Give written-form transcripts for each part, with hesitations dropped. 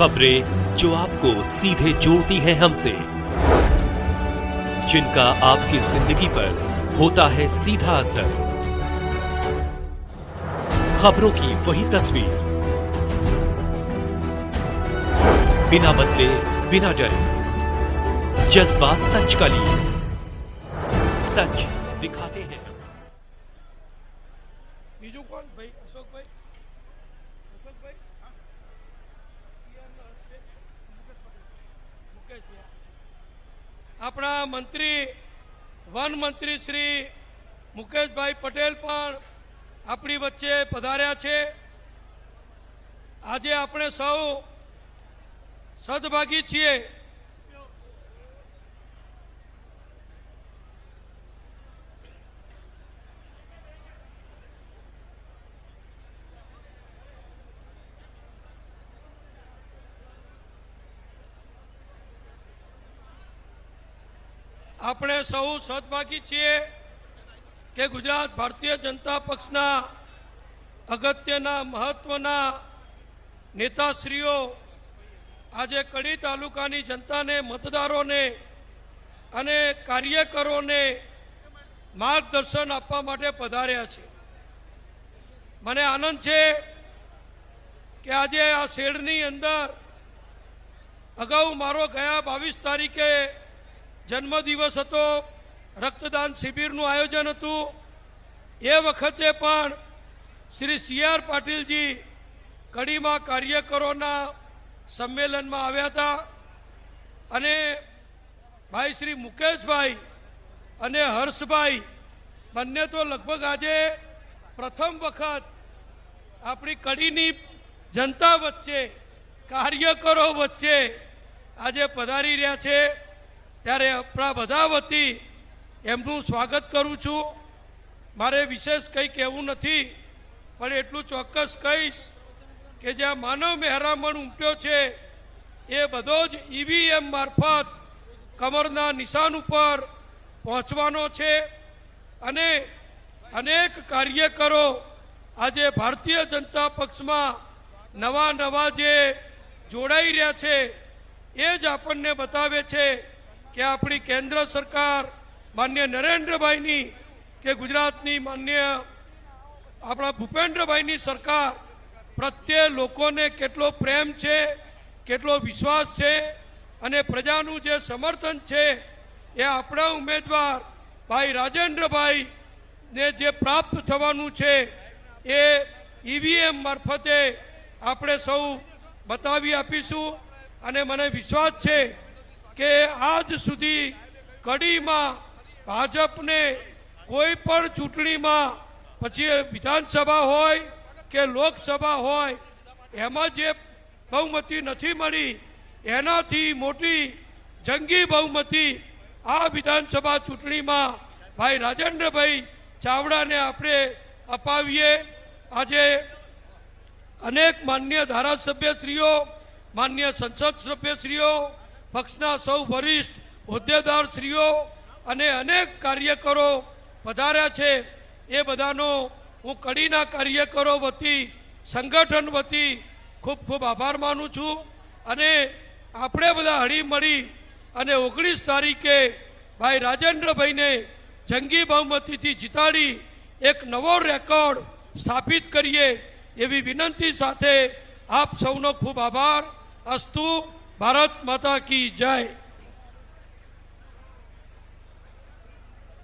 खबरें जो आपको सीधे जोड़ती हैं हमसे, जिनका आपकी जिंदगी पर होता है सीधा असर। खबरों की वही तस्वीर, बिना बदले बिना डरे, जज्बा सच का लिए, सच दिखाते हैं। બીજું કોણ ભાઈ? અશોકભાઈ, અશોકભાઈ, મુકેશભાઈ, આપણા મંત્રી વન મંત્રી શ્રી મુકેશભાઈ પટેલ પણ આપણી વચ્ચે પધાર્યા છે। આજે આપણે સૌ સદભાગી છીએ। આપણે સૌ સદભાગી છીએ કે ગુજરાત ભારતીય જનતા પક્ષના અગત્યના મહત્વના નેતાશ્રીઓ આજે કડી તાલુકાની જનતાને, મતદારોને અને કાર્યકરોને માર્ગદર્શન આપવા માટે પધાર્યા છે। મને આનંદ છે કે આજે આ શેડની અંદર અગાઉ મારો ગયા 22 તારીખે જન્મદિવસ હતો, રક્તદાન શિબિરનું આયોજન હતું। એ વખતે પણ શ્રી CR પાટીલજી કડીમાં કાર્યકરોના સંમેલનમાં આવ્યા હતા અને ભાઈ શ્રી મુકેશભાઈ અને હર્ષભાઈ બંને તો લગભગ આજે પ્રથમ વખત આપણી કડીની જનતા વચ્ચે, કાર્યકરો વચ્ચે આજે પધારી રહ્યા છે। ત્યારે આપણા બધા વતી એમનું સ્વાગત કરું છું। મારે વિશેષ કંઈ કહેવું નથી, પણ એટલું ચોક્કસ કહીશ કે જ્યાં માનવ મહેરામણ ઉમટ્યો છે એ બધો જ EVM મારફત કમરના નિશાન ઉપર પહોંચવાનો છે અને અનેક કાર્યકરો આજે ભારતીય જનતા પક્ષમાં નવા નવા જે જોડાઈ રહ્યા છે એ જ આપણને બતાવે છે કે આપણી કેન્દ્ર સરકાર માન્ય નરેન્દ્રભાઈની કે ગુજરાતની માન્ય આપણા ભૂપેન્દ્રભાઈની સરકાર પ્રત્યે લોકોને કેટલો પ્રેમ છે, કેટલો વિશ્વાસ છે અને પ્રજાનું જે સમર્થન છે એ આપણા ઉમેદવાર ભાઈ રાજેન્દ્રભાઈને જે પ્રાપ્ત થવાનું છે એ EVM મારફતે આપણે સૌ બતાવી આપીશું। અને મને વિશ્વાસ છે કે આજ સુધી કડીમાં ભાજપને કોઈ પણ ચૂંટણીમાં, પછી વિધાનસભા હોય કે લોકસભા હોય, એમાં જે બહુમતી નથી મળી એનાથી મોટી જંગી બહુમતી આ વિધાનસભા ચૂંટણીમાં ભાઈ રાજેન્દ્રભાઈ ચાવડાને આપણે અપાવીએ। આજે અનેક માન્ય ધારાસભ્યશ્રીઓ, માન્ય સંસદ સભ્યશ્રીઓ, પક્ષના સૌ વરિષ્ઠ હોદ્દેદારશ્રીઓ અને અનેક કાર્યકરો પધાર્યા છે। એ બધાનો હું કડીના કાર્યકરો વતી, સંગઠન વતી ખૂબ ખૂબ આભાર માનું છું અને આપણે બધા હળીમળી અને 19 તારીખે ભાઈ રાજેન્દ્રભાઈને જંગી બહુમતીથી જીતાડી એક નવો રેકોર્ડ સ્થાપિત કરીએ એવી વિનંતી સાથે આપ સૌનો ખૂબ આભાર। અસ્તુ। ભારત માતા की जय।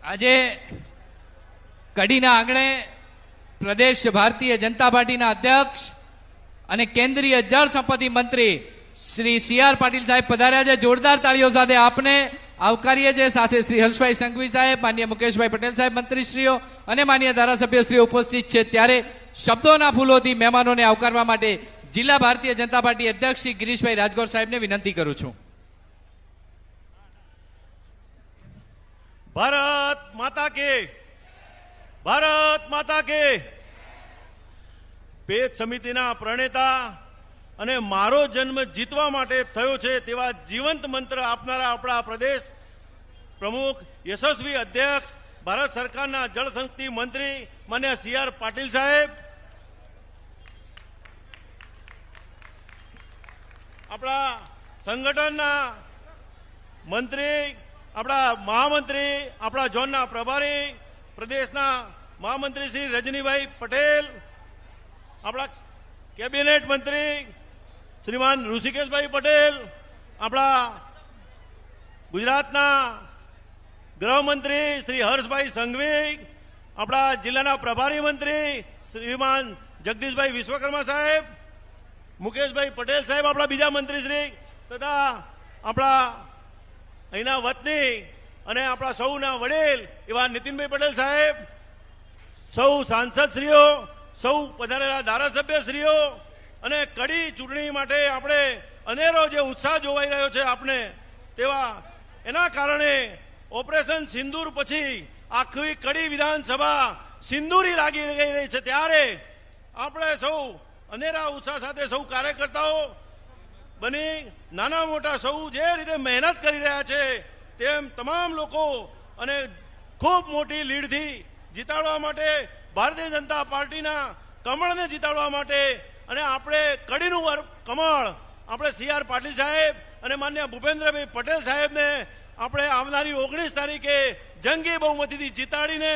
આજે કડીના આંગણે પ્રદેશ ભારતીય જનતા પાર્ટીના અધ્યક્ષ અને કેન્દ્રીય જળ સંપત્તિ મંત્રી શ્રી CR પાટીલ સાહેબ પધાર્યા છે। જોરદાર તાળીઓ સાથે આપને આવકારીએ છીએ। સાથે શ્રી હર્ષભાઈ સંઘવી સાહેબ, માન્ય મુકેશભાઈ પટેલ સાહેબ, મંત્રીશ્રીઓ અને માન્ય ધારાસભ્યશ્રીઓ ઉપસ્થિત છે। ત્યારે શબ્દોના ફૂલોથી મહેમાનોને આવકારવા માટે જિલ્લા ભારતીય જનતા પાર્ટી અધ્યક્ષ શ્રી ગિરીશભાઈ રાજગોર સાહેબને વિનંતી કરું છું। ભારત માતા કે, ભારત માતા કે। પેજ સમિતિના પ્રણેતા અને મારો જન્મ જીતવા માટે થયો છે તેવા જીવંત મંત્ર આપનારા આપણા પ્રદેશ પ્રમુખ, યશસ્વી અધ્યક્ષ, ભારત સરકારના જળશક્તિ મંત્રી માન્ય CR પાટીલ સાહેબ, આપણા સંગઠનના મંત્રી, આપણા મહામંત્રી, આપણા ઝોનના પ્રભારી, પ્રદેશના મહામંત્રી શ્રી રજનીભાઈ પટેલ, આપણા કેબિનેટ મંત્રી શ્રીમાન ઋષિકેશભાઈ પટેલ, આપણા ગુજરાતના ગૃહમંત્રી શ્રી હર્ષભાઈ સંઘવી, આપણા જિલ્લાના પ્રભારી મંત્રી શ્રીમાન જગદીશભાઈ વિશ્વકર્મા સાહેબ, મુકેશભાઈ પટેલ સાહેબ, આપણા બીજા મંત્રી શ્રી તથા આપણા અહીંના વતની અને આપણા સૌના વડીલ એવા નીતિનભાઈ પટેલ સાહેબ, સૌ સાંસદશ્રીઓ, સૌ પધારેલા ધારાસભ્યશ્રીઓ અને કડી ચૂંટણી માટે આપણે અનેરો જે ઉત્સાહ જોવાઈ રહ્યો છે આપને, તેવા એના કારણે ઓપરેશન સિંદૂર પછી આખી કડી વિધાનસભા સિંદૂરી લાગી રહી છે, ત્યારે આપણે સૌ અનેરા ઉત્સાહ સાથે સૌ કાર્યકર્તાઓ બની નાના મોટા સૌ જે રીતે મહેનત કરી રહ્યા છે તેમ તમામ લોકો અને ખૂબ મોટી લીડથી જીતાડવા માટે, ભારતીય જનતા પાર્ટીના કમળને જીતાડવા માટે અને આપણે કડીનું કમળ આપણે CR પાટીલ સાહેબ અને માન્ય ભૂપેન્દ્રભાઈ પટેલ સાહેબને આપણે આવનારી 19 તારીખે જંગી બહુમતીથી જીતાડીને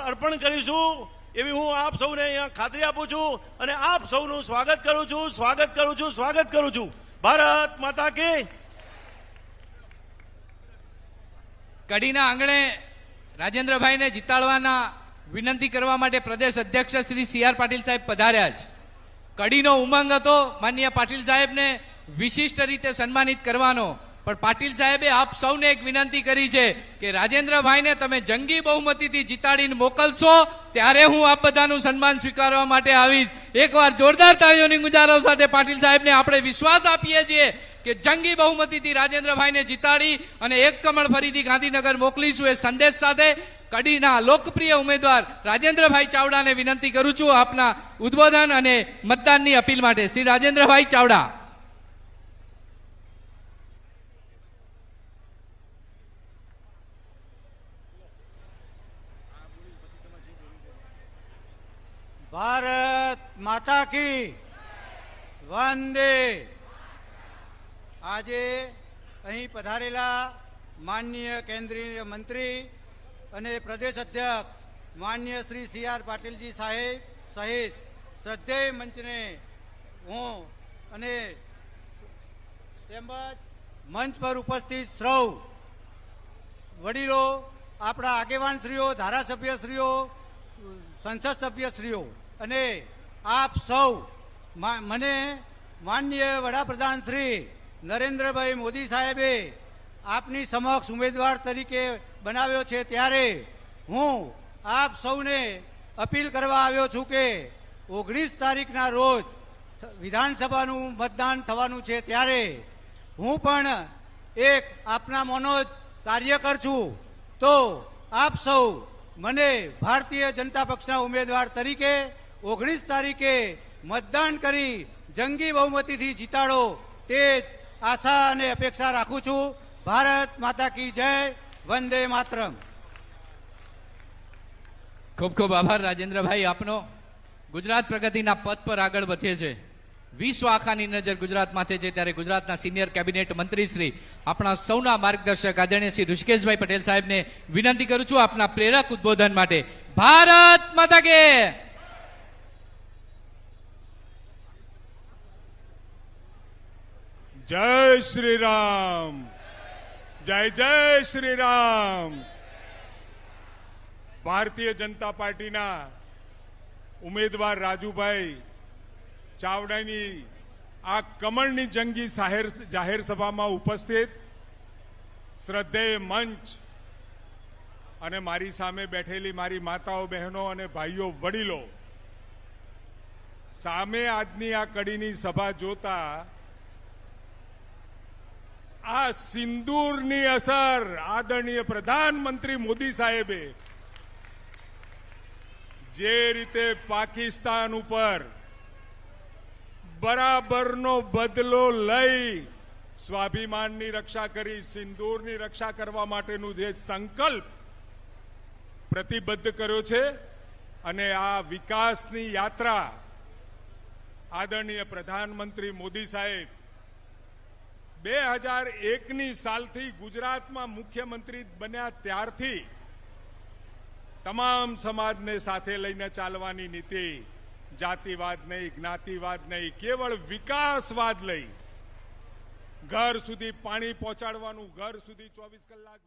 અર્પણ કરીશું એવી હું આપ સૌને અહીંયા ખાતરી આપું છું અને આપ સૌનું સ્વાગત કરું છું, સ્વાગત કરું છું, સ્વાગત કરું છું. ભારત માતા કી. કડીના આંગણે રાજેન્દ્રભાઈને જીતાડવાના વિનંતી કરવા માટે પ્રદેશ અધ્યક્ષ શ્રી CR પાટીલ સાહેબ પધાર્યા છે. કડીનો ઉમંગ હતો માનનીય પાટીલ સાહેબને વિશિષ્ટ રીતે સન્માનિત કરવાનો, પણ પાટીલ સાહેબે આપ સૌને એક વિનંતી કરી છે કે રાજેન્દ્રભાઈને તમે જંગી બહુમતીથી જીતાડીને મોકલશો ત્યારે હું આપ બધાનું સન્માન સ્વીકારવા માટે આવીશ. એકવાર જોરદાર તાળીઓની ગુંજારવ સાથે પાટીલ સાહેબને આપણે વિશ્વાસ આપીએ છીએ કે જંગી બહુમતીથી રાજેન્દ્રભાઈને જીતાડી અને એક કમળ ફરીથી ગાંધીનગર મોકલીશું એ સંદેશ સાથે કડીના લોકપ્રિય ઉમેદવાર રાજેન્દ્રભાઈ ચાવડાને વિનંતી કરું છું આપના ઉદ્બોધન અને મતદાનની અપીલ માટે. શ્રી રાજેન્દ્રભાઈ ચાવડા. ભારત માતા કી વંદે. આજે અહીં પધારેલા માનનીય કેન્દ્રીય મંત્રી અને પ્રદેશ અધ્યક્ષ માનનીય શ્રી CR પાટીલજી સાહેબ સહિત શ્રદ્ધેય મંચને હું અને તેમજ મંચ પર ઉપસ્થિત સૌ વડીલો, આપણા આગેવાનશ્રીઓ, ધારાસભ્યશ્રીઓ, સંસદ સભ્યશ્રીઓ અને આપ સૌ મને માનનીય વડાપ્રધાન શ્રી નરેન્દ્રભાઈ મોદી સાહેબે આપની સમક્ષ ઉમેદવાર તરીકે બનાવ્યો છે, ત્યારે હું આપ સૌને અપીલ કરવા આવ્યો છું કે 19 તારીખના રોજ વિધાનસભાનું મતદાન થવાનું છે, ત્યારે હું પણ એક આપના મોનો જ કાર્યકર છું, તો આપ સૌ મને ભારતીય જનતા પક્ષના ઉમેદવાર તરીકે 19 તારીખે મતદાન કરી જંગી બહુમતીથી જીતાડો તે આશા અને અપેક્ષા રાખું છું. ભારત માતા કી જય. વંદે માતરમ. ખૂબ ખૂબ આભાર રાજેન્દ્રભાઈ આપનો. ગુજરાત પ્રગતિના પથ પર આગળ વધે છે, વિશ્વ આખાની નજર ગુજરાત માથે છે, ત્યારે ગુજરાતના સિનિયર કેબિનેટ મંત્રી શ્રી આપણા સૌના માર્ગદર્શક આદરણીય શ્રી ઋષિકેશભાઈ પટેલ સાહેબને વિનંતી કરું છું આપના પ્રેરક ઉદ્બોધન માટે. ભારત માતા કે. જય શ્રી રામ. જય જય શ્રી રામ. ભારતીય જનતા પાર્ટીના ઉમેદવાર રાજુભાઈ ચાવડાની આ કમળની જંગી જાહેર સભામાં ઉપસ્થિત શ્રદ્ધેય મંચ અને મારી સામે બેઠેલી મારી માતાઓ, બહેનો અને ભાઈઓ, વડીલો, સામે આજની આ કડીની સભા જોતા આ સિંદૂરની અસર આદરણીય પ્રધાનમંત્રી મોદી સાહેબે જે રીતે પાકિસ્તાન ઉપર બરાબરનો બદલો લઈ સ્વાભિમાનની રક્ષા કરી, સિંદૂરની રક્ષા કરવા માટેનું જે સંકલ્પ પ્રતિબદ્ધ કર્યો છે અને આ વિકાસની યાત્રા આદરણીય પ્રધાનમંત્રી મોદી સાહેબ 2001ની સાલથી ગુજરાતમાં મુખ્યમંત્રી બન્યા ત્યારથી તમામ સમાજને સાથે લઈને ચાલવાની નીતિ, જાતિવાદ નહીં, જ્ઞાતિવાદ નહીં, કેવળ વિકાસવાદ લઈ ઘર સુધી પાણી પહોંચાડવાનું, ઘર સુધી 24 કલાક